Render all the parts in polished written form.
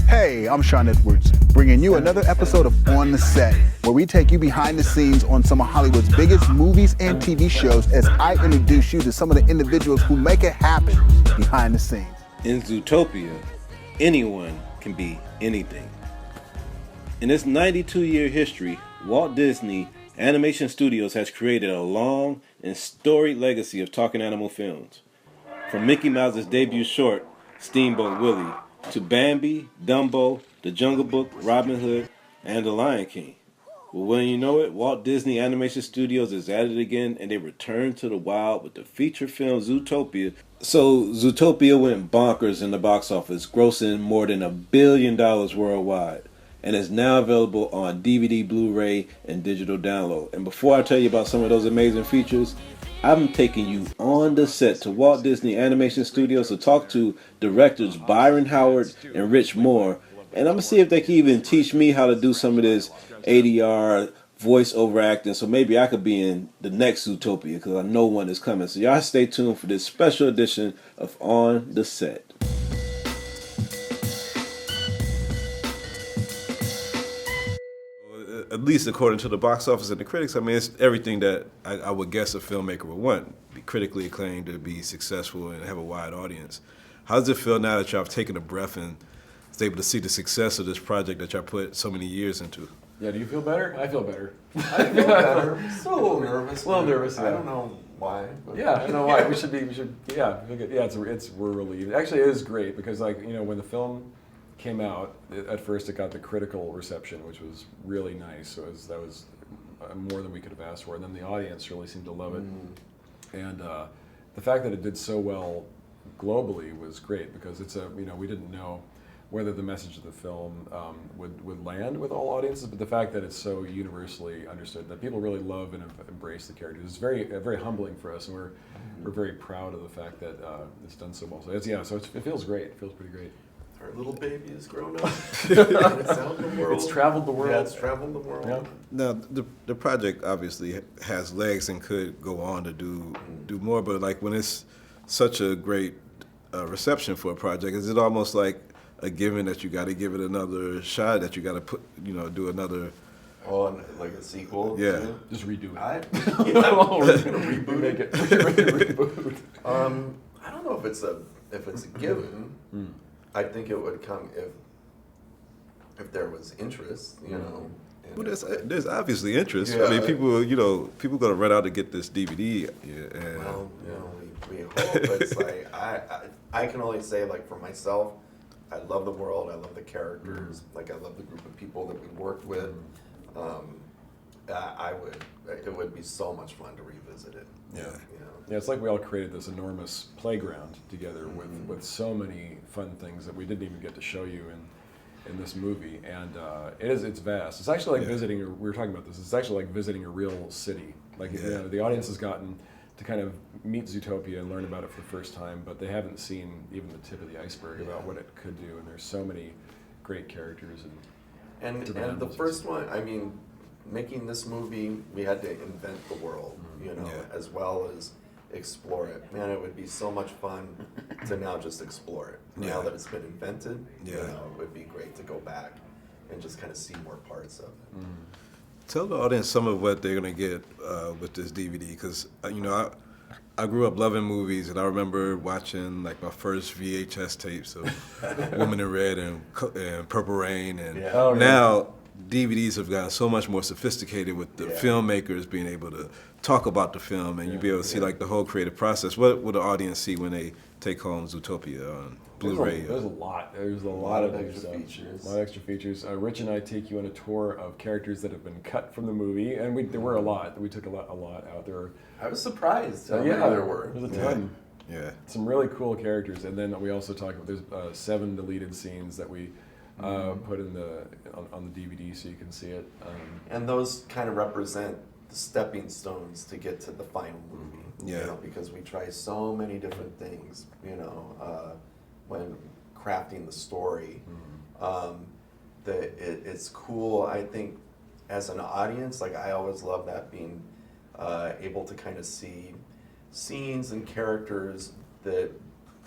Hey, I'm Sean Edwards, bringing you another episode of On the Set, where we take you behind the scenes on some of Hollywood's biggest movies and TV shows as I introduce you to some of the individuals who make it happen behind the scenes. In Zootopia, anyone can be anything. In its 92-year history, Walt Disney Animation Studios has created a long and storied legacy of talking animal films. From Mickey Mouse's debut short, Steamboat Willie, to Bambi, Dumbo, The Jungle Book, Robin Hood, and The Lion King. Well, when you know it, Walt Disney Animation Studios is at it again, and they return to the wild with the feature film Zootopia. So Zootopia went bonkers in the box office, grossing more than $1 billion worldwide, and is now available on DVD, Blu-ray, and digital download. And before I tell you about some of those amazing features, I'm taking you on the set to Walt Disney Animation Studios to talk to directors Byron Howard and Rich Moore, and I'm going to see if they can even teach me how to do some of this ADR voice-over acting, so maybe I could be in the next Zootopia, because I know one is coming. So y'all stay tuned for this special edition of On the Set. At least according to the box office and the critics, I mean, it's everything that I would guess a filmmaker would want. Be critically acclaimed, to be successful, and have a wide audience. How does it feel now that y'all have taken a breath and is able to see the success of this project that y'all put so many years into? Yeah, do you feel better? I feel better. I feel better. I'm still a little nervous. A little nervous, yeah. I don't know why. But Yeah, I don't know why. We should, yeah, we're relieved. Actually, it is great because, like, you know, when the film came out, at first it got the critical reception, which was really nice. So that was more than we could have asked for. And then the audience really seemed to love it. And the fact that it did so well globally was great because we didn't know whether the message of the film would land with all audiences, but the fact that it's so universally understood, that people really love and embrace the characters, is very humbling for us, and we're very proud of the fact that it's done so well. So it feels great. It feels pretty great. Our little baby has grown up. It's out in the world. It's traveled the world. Yeah, it's traveled the world. Yeah. Now, the project obviously has legs and could go on to do more, but like when it's such a great reception for a project, is it almost like a given that you got to give it another shot, that you got to do another? Oh, and like a sequel? Yeah. Too? Just redo it. Reboot Make it. Reboot. I don't know if it's a given. I think it would come if there was interest, you know. Well, there's obviously interest. Yeah. I mean, people gonna run out to get this DVD. Yeah, and Well, we hope. But it's like I can only say, like, for myself, I love the world. I love the characters. Like, I love the group of people that we worked with. It would be so much fun to revisit it. Yeah. You know? Yeah, it's like we all created this enormous playground together with so many fun things that we didn't even get to show you in this movie, and it's vast. It's actually like visiting. We were talking about this. It's actually like visiting a real city. Like the audience has gotten to kind of meet Zootopia and learn about it for the first time, but they haven't seen even the tip of the iceberg about what it could do. And there's so many great characters and the first one. I mean, making this movie, we had to invent the world, as well as explore it. Man, it would be so much fun to now just explore it. Now that it's been invented, it would be great to go back and just kind of see more parts of it. Tell the audience some of what they're gonna get with this DVD, because I grew up loving movies, and I remember watching like my first VHS tapes of Woman in Red and Purple Rain, and now DVDs have gotten so much more sophisticated with the filmmakers being able to talk about the film, and you'll be able to see like the whole creative process. What will the audience see when they take home Zootopia on Blu-ray? There's a lot. There's a lot of extra features. A lot of extra features. Rich and I take you on a tour of characters that have been cut from the movie, and there were a lot. We took a lot out there. I was surprised how many there were. There's a ton. Yeah. Some really cool characters, and then we also talk about there's 7 deleted scenes that we put in on the DVD so you can see it. And those kind of represent the stepping stones to get to the final movie. Because we try so many different things, when crafting the story. It's cool, I think, as an audience. Like, I always love that, being able to kind of see scenes and characters that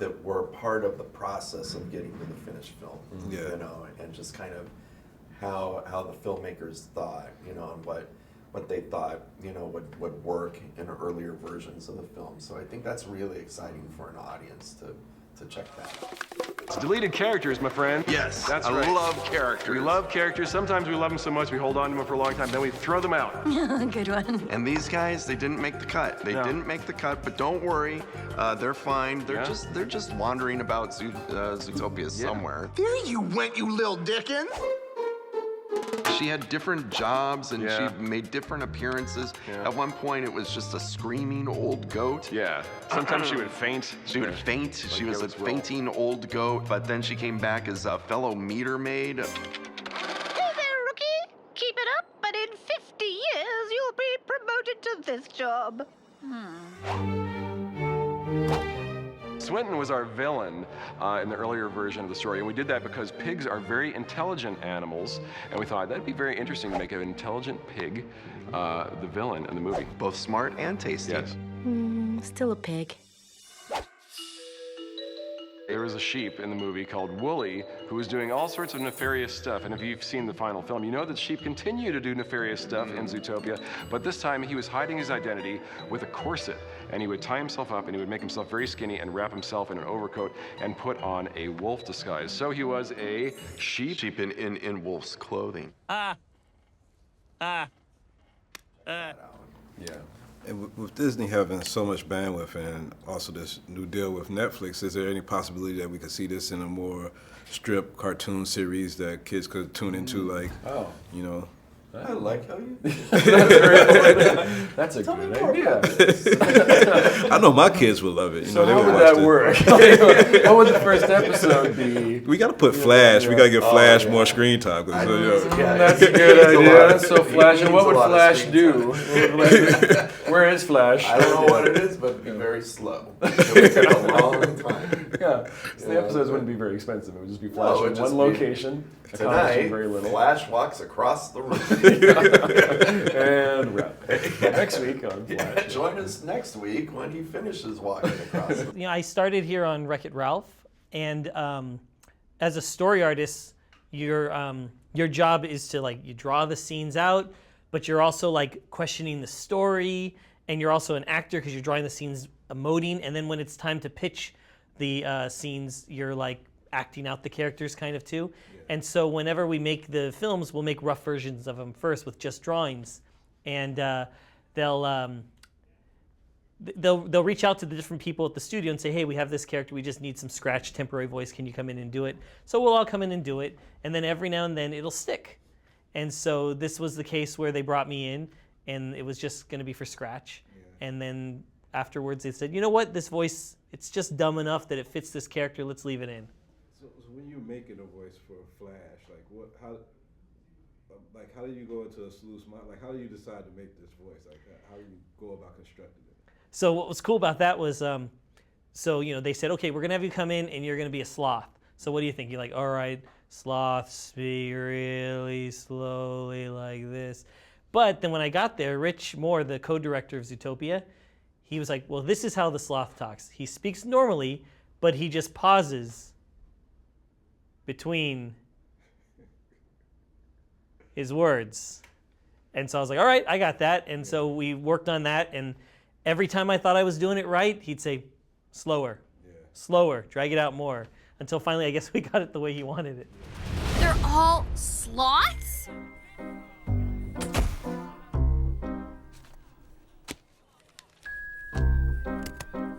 that were part of the process of getting to the finished film. Yeah. You know, and just kind of how the filmmakers thought, you know, and what they thought, you know, would work in earlier versions of the film. So I think that's really exciting for an audience to check that out. It's deleted characters, my friend. Yes, That's I right. love characters. We love characters. Sometimes we love them so much we hold on to them for a long time, then we throw them out. Good one. And these guys, they didn't make the cut. They No. didn't make the cut, but don't worry, they're fine. They're Yeah. they're just wandering about Zootopia somewhere. There you went, you little Dickens! She had different jobs and Yeah. she made different appearances. Yeah. At one point, it was just a screaming old goat. Yeah. Sometimes she would faint. She would faint. She was a goats will. fainting old goat, but then she came back as a fellow meter maid. Hey there, rookie. Keep it up, but in 50 years, you'll be promoted to this job. Swinton was our villain in the earlier version of the story, and we did that because pigs are very intelligent animals, and we thought that'd be very interesting to make an intelligent pig the villain in the movie. Both smart and tasty. Yes. Still a pig. There was a sheep in the movie called Willie who was doing all sorts of nefarious stuff, and if you've seen the final film, you know that sheep continue to do nefarious stuff in Zootopia, but this time he was hiding his identity with a corset, and he would tie himself up and he would make himself very skinny and wrap himself in an overcoat and put on a wolf disguise. So he was a sheep. Sheep in wolf's clothing. Yeah. And with Disney having so much bandwidth and also this new deal with Netflix, is there any possibility that we could see this in a more strip cartoon series that kids could tune into, like, you know? I like how you That's a Tell me good more idea. about this. I know my kids would love it. You So know, they how would would watch that it. work? What would the first episode be? We got to put Flash. We got to give Flash more screen time. 'Cause, That's a good idea. So Flash, and what would Needs a lot of Flash screen do? Where is Flash? I don't know what it is, but it'd be very slow. It would take a long time. Yeah, so the episodes wouldn't be very expensive. It would just be Flash No, in it'd one just be, location, accomplishing Tonight, very little. Flash walks across the room. And wrap. Next week on Flash. Join us next week when he finishes walking across the room. You know, I started here on Wreck-It Ralph, and as a story artist, your job is to, like, you draw the scenes out, but you're also, like, questioning the story, and you're also an actor because you're drawing the scenes emoting, and then when it's time to pitch the scenes, you're, like, acting out the characters kind of too. And so whenever we make the films, we'll make rough versions of them first with just drawings, and they'll reach out to the different people at the studio and say, hey, we have this character, we just need some scratch temporary voice, can you come in and do it? So we'll all come in and do it, and then every now and then it'll stick. And so this was the case where they brought me in, and it was just going to be for scratch. And then afterwards they said, you know what, this voice, it's just dumb enough that it fits this character, let's leave it in. So when you're making a voice for Flash, how do you go into a sluice mind? Like, how do you decide to make this voice? Like, how do you go about constructing it? So what was cool about that was, so, you know, they said, okay, we're going to have you come in and you're going to be a sloth. So what do you think? You're like, all right, sloths speak really slowly like this. But then when I got there, Rich Moore, the co-director of Zootopia, he was like, well, this is how the sloth talks. He speaks normally, but he just pauses between his words. And so I was like, all right, I got that. And so we worked on that, and every time I thought I was doing it right, he'd say, slower, slower, drag it out more, until finally I guess we got it the way he wanted it. They're all sloths?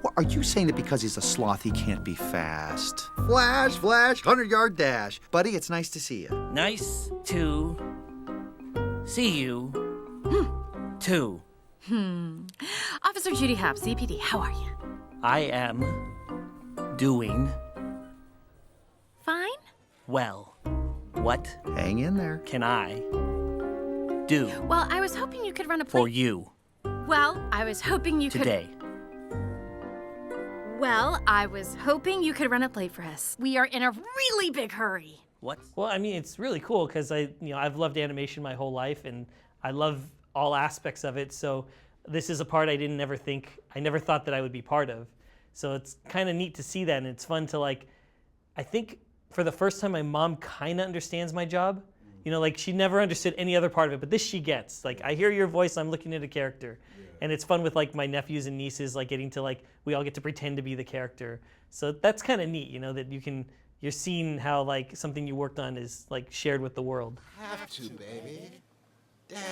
What, are you saying that because he's a sloth he can't be fast? Flash, 100-yard dash. Buddy, it's nice to see you. Nice to see you, too. Officer Judy Hopp, CPD, how are you? I am doing Fine? well. What Hang in there. can I do Well, I was hoping you could run a for play. you Well, I was hoping you today? Well, I was hoping you could run a play for us. We are in a really big hurry. What? Well, I mean, it's really cool because I've loved animation my whole life, and I love all aspects of it. So this is a part I never thought that I would be part of. So it's kind of neat to see that, and it's fun to like, I think for the first time my mom kind of understands my job. You know, like she never understood any other part of it, but this she gets. Like I hear your voice, I'm looking at a character. And it's fun with like my nephews and nieces, like getting to like, we all get to pretend to be the character. So that's kind of neat, you know, that you're seeing how like something you worked on is like shared with the world. Have to, baby.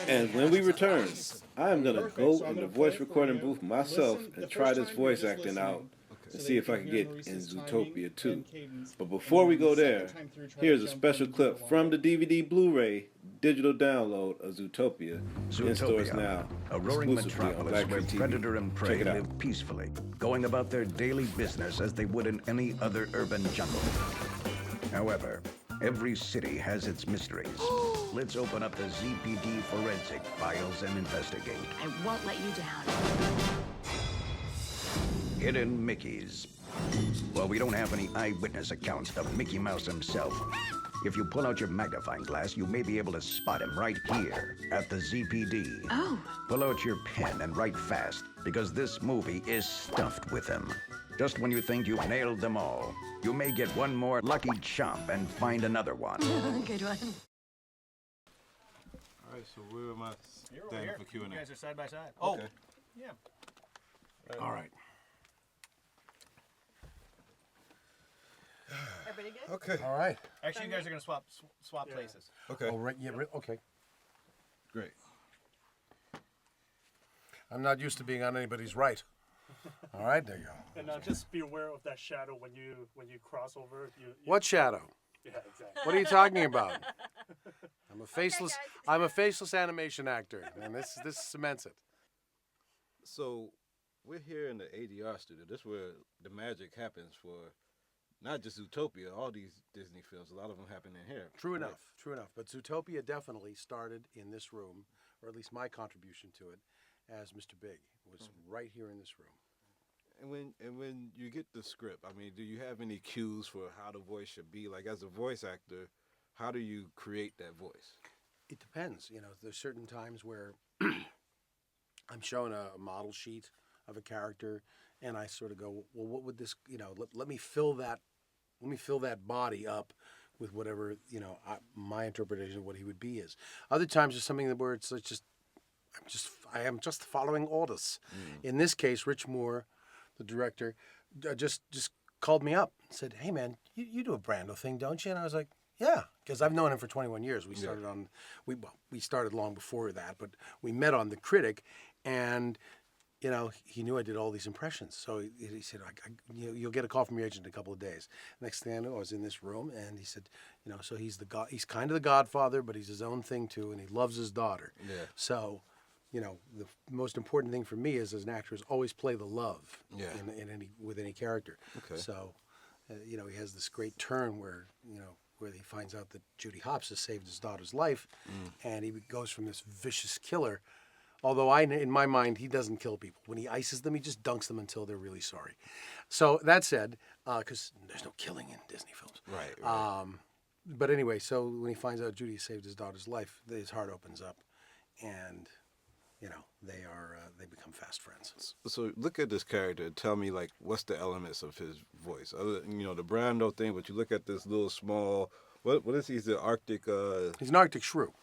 And when we return, I'm going to go in the voice recording booth myself and try this voice acting out and see if I can get in Zootopia too. But before we go there, here's a special clip from the DVD Blu-ray digital download of Zootopia in stores now, a roaring exclusively on metropolis Black where TV. predator and prey Check it out. live peacefully, going about their daily business as they would in any other urban jungle. However, every city has its mysteries. Let's open up the ZPD forensic files and investigate. I won't let you down. Hidden Mickeys. Well, we don't have any eyewitness accounts of Mickey Mouse himself. If you pull out your magnifying glass, you may be able to spot him right here at the ZPD. Oh. Pull out your pen and write fast, because this movie is stuffed with them. Just when you think you've nailed them all, you may get one more lucky chomp and find another one. Good one. All right, so where am I standing for Q&A? You guys are side by side. Okay. Yeah. All right. Everybody good? Okay. All right. Actually, you guys are gonna swap places. Okay. Oh, right. Yeah. Okay. Great. I'm not used to being on anybody's right. All right. There you go. And just be aware of that shadow when you cross over. What shadow? Yeah, exactly. What are you talking about? I'm a faceless animation actor, and this cements it. So we're here in the ADR studio. This is where the magic happens for not just Zootopia, all these Disney films. A lot of them happen in here. True right? enough. True enough. But Zootopia definitely started in this room, or at least my contribution to it, as Mr. Big was right here in this room. And when you get the script, I mean, do you have any cues for how the voice should be? Like as a voice actor, how do you create that voice? It depends. You know, there's certain times where I'm shown a model sheet of a character, and I sort of go, well, what would this? You know, let me fill that body up with whatever my interpretation of what he would be is. Other times there's something where it's just I am just following orders. In this case, Rich Moore, the director, just called me up and said, "Hey man, you do a Brando thing, don't you?" And I was like, "Yeah," because I've known him for 21 years. We started we started long before that, but we met on The Critic, and he knew I did all these impressions. So he said, "You'll get a call from your agent in a couple of days." Next thing I knew, I was in this room, and he said, "So he's kind of the Godfather, but he's his own thing too, and he loves his daughter." Yeah. So, the most important thing for me as an actor is always play the love with any character. Okay. So, he has this great turn where he finds out that Judy Hopps has saved his daughter's life, and he goes from this vicious killer. Although in my mind, he doesn't kill people. When he ices them, he just dunks them until they're really sorry. So that said, because there's no killing in Disney films. Right. But anyway, so when he finds out Judy saved his daughter's life, his heart opens up, and they become fast friends. So look at this character and tell me, like, what's the elements of his voice? Other than, the Brando thing, but you look at this little small, what is he? He's the Arctic... He's an Arctic shrew.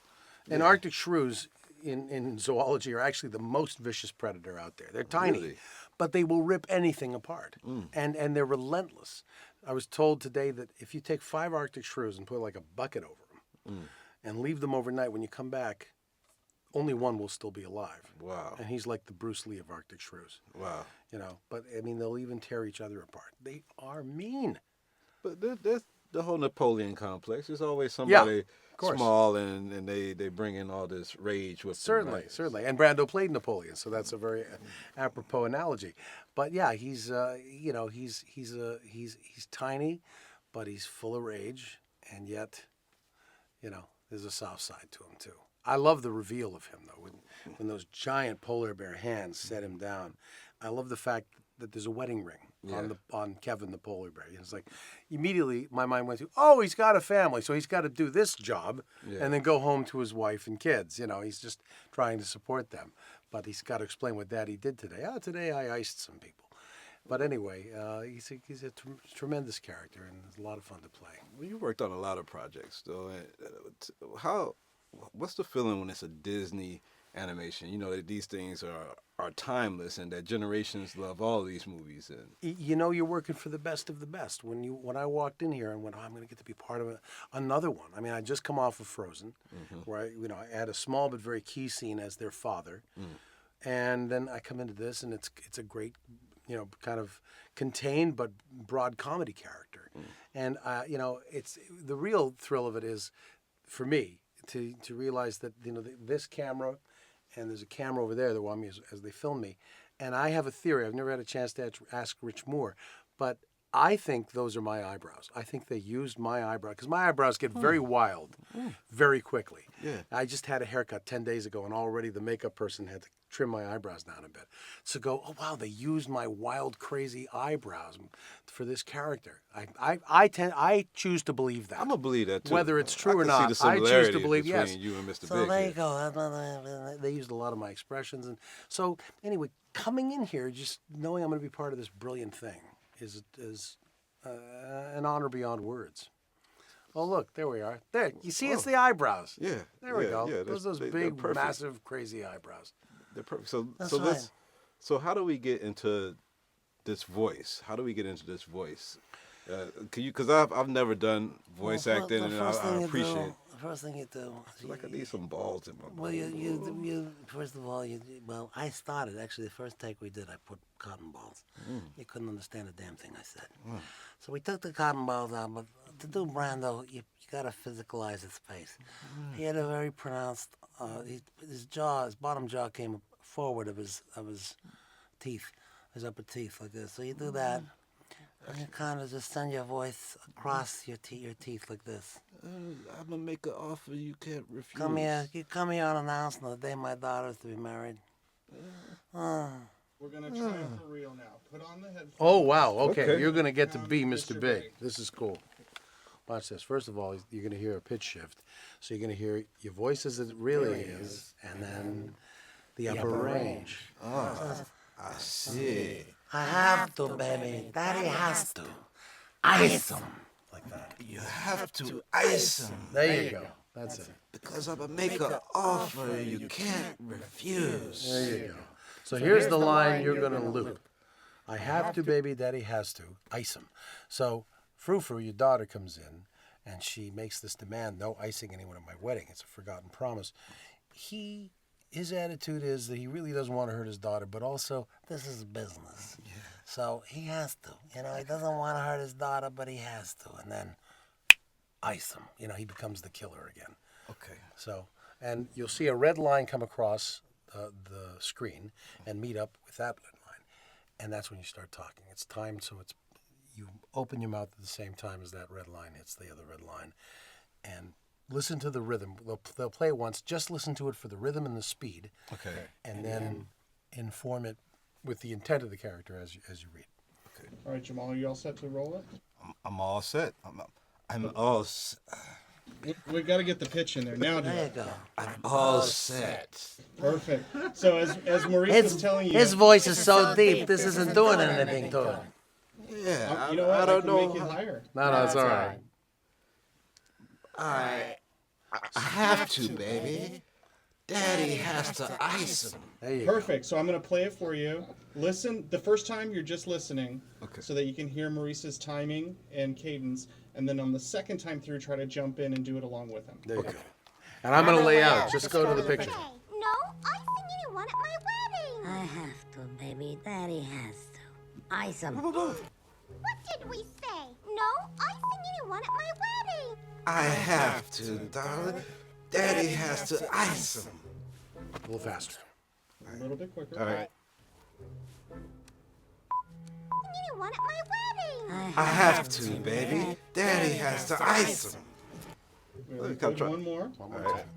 And Arctic shrews in zoology are actually the most vicious predator out there. They're tiny, Really? but they will rip anything apart, and they're relentless. I was told today that if you take 5 Arctic shrews and put like a bucket over them and leave them overnight, when you come back, only one will still be alive. Wow. And he's like the Bruce Lee of Arctic shrews. Wow. But I mean, they'll even tear each other apart. They are mean. But there's the whole Napoleon complex. There's always somebody course. small and they bring in all this rage with them, right? Certainly. And Brando played Napoleon, so that's a very apropos analogy. But yeah, he's tiny, but he's full of rage, and yet, there's a soft side to him too. I love the reveal of him though, when those giant polar bear hands set him down. I love the fact that there's a wedding ring on Kevin the polar bear. It's like immediately my mind went to, oh, he's got a family, so he's got to do this job and then go home to his wife and kids. He's just trying to support them, but he's got to explain what Daddy did today. Today I iced some people. But anyway, he's a tremendous character, and it's a lot of fun to play. Well, you worked on a lot of projects, though. What's the feeling when it's a Disney animation? You know that these things are timeless, and that generations love all these movies. And You know, you're working for the best of the best. When I walked in here and went, I'm going to get to be part of another one. I mean, I just come off of Frozen, where I had a small but very key scene as their father, and then I come into this, and it's a great, kind of contained but broad comedy character. And it's the real thrill of it is, for me, to realize that this camera, and there's a camera over there that watch me as they film me, and I have a theory. I've never had a chance to ask Rich Moore, but I think those are my eyebrows. I think they used my eyebrow because my eyebrows get very wild very quickly. Yeah. I just had a haircut 10 days ago, and already the makeup person had to trim my eyebrows down a bit. So go, oh wow, they used my wild, crazy eyebrows for this character. I choose to believe that. I'm gonna believe that too. Whether it's true or I not, see I choose to believe between yes. you and Mr. So Big there here. you go. They used a lot of my expressions, and so anyway, coming in here, just knowing I'm going to be part of this brilliant thing is an honor beyond words. Oh, look, there we are. There, you see, it's the eyebrows. Yeah. There we go. Yeah, those they're big, perfect. massive, crazy eyebrows. They're perfect. So That's so fine. let's. So how do we get into this voice? How do we get into this voice? Because I've never done voice acting, and I appreciate. The first thing you do. It's like I need some balls in my. Well, you first of all, I started actually the first take we did. I put cotton balls. You couldn't understand a damn thing I said. So we took the cotton balls out, but to do Brando, you got to physicalize his face. He had a very pronounced. His bottom jaw came forward of his teeth, his upper teeth like this. So you do that, and you kind of just send your voice across your teeth like this. I'm gonna make an offer you can't refuse. You come here unannounced on the day my daughter's to be married. We're gonna try it for real now. Put on the headphones. Oh wow! Okay, you're gonna get to be Mr. Big. This is cool. Watch this. First of all, you're gonna hear a pitch shift, so you're gonna hear your voice as it really is, and then the upper range. Oh, I see. I have to, baby. Daddy has to. Ice him. Like that. You have to ice him. There you go. That's it. Because I'm gonna make an offer you can't refuse. There you go. So here's the line you're going to loop. I have to, baby, daddy has to. Ice him. So Frou-Frou, your daughter, comes in, and she makes this demand, no icing anyone at my wedding. It's a forgotten promise. His attitude is that he really doesn't want to hurt his daughter, but also This is business. Yeah. So he has to. He doesn't want to hurt his daughter, but he has to. And then ice him. He becomes the killer again. Okay. So, and you'll see a red line come across the screen and meet up with that red line. And that's when you start talking. It's timed, so you open your mouth at the same time as that red line hits the other red line. And listen to the rhythm. They'll play it once. Just listen to it for the rhythm and the speed. Okay. And then inform it with the intent of the character as you read. Okay. All right, Jamal, are you all set to roll it? I'm all set. I'm all. We got to get the pitch in there now. There you go. I'm all set. Perfect. So as Maurice was telling you, His voice is so deep, this isn't doing anything to him. Yeah. you know what? I don't can know. Make it higher. No, it's all right. I have to, baby. Daddy has to ice him. There you Perfect. So I'm going to play it for you. Listen. The first time you're just listening, Okay. so that you can hear Maurice's timing and cadence, and then on the second time through, try to jump in and do it along with him. There you go. And I'm going to lay out. Just go to the picture. No, I think anyone at my wedding. I have to, baby. Daddy has to. Ice him. What did we say? No, I think anyone at my wedding. I have to, darling. Daddy has to ice him. A little faster. A little bit quicker. All right. Anyone at my wedding. I have to, baby. Daddy has to ice him. Very me come good. try. One more. One more time.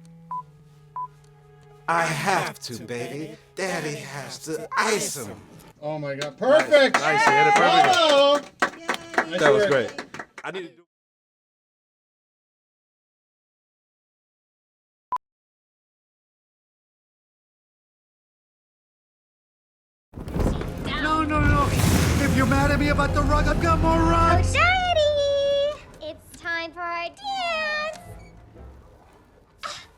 I have to, baby. Daddy has to ice him. Oh my God! Perfect. Nice. You hit it perfectly. Bravo! Nice That was work. great. I need to do. No. If you're mad at me about the rug, I've got more rugs! Oh, Daddy! It's time for our dance!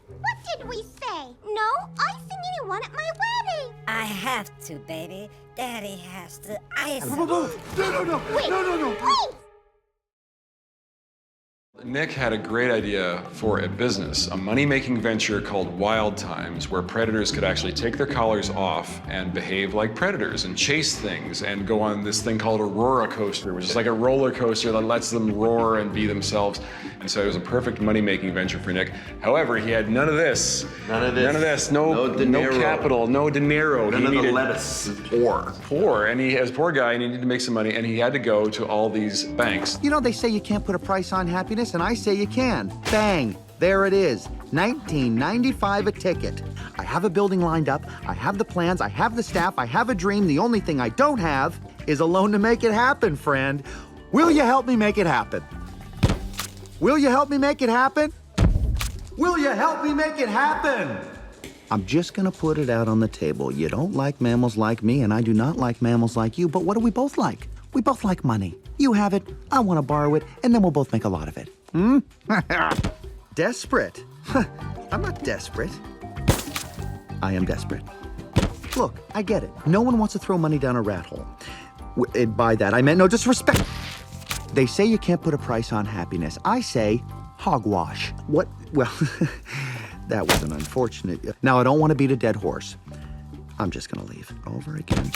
What did we say? No icing anyone at my wedding! I have to, baby. Daddy has to ice. No. Wait! Nick had a great idea for a business, a money-making venture called Wild Times, where predators could actually take their collars off and behave like predators and chase things and go on this thing called Aurora Coaster, which is like a roller coaster that lets them roar and be themselves. And so it was a perfect money-making venture for Nick. However, he had none of this. None of this. No capital, no dinero. None of the lettuce. Poor. And he was a poor guy and he needed to make some money and he had to go to all these banks. You know, they say you can't put a price on happiness, and I say you can. Bang! There it is. $19.95 a ticket. I have a building lined up, I have the plans, I have the staff, I have a dream. The only thing I don't have is a loan to make it happen, friend. Will you help me make it happen? Will you help me make it happen? Will you help me make it happen? I'm just gonna put it out on the table. You don't like mammals like me, and I do not like mammals like you, but what do we both like? We both like money. You have it, I wanna borrow it, and then we'll both make a lot of it. Desperate? I'm not desperate. I am desperate. Look, I get it. No one wants to throw money down a rat hole. And by that, I meant no disrespect. They say you can't put a price on happiness. I say hogwash. What? Well, that was an unfortunate. Now, I don't want to beat a dead horse. I'm just going to leave. Over again.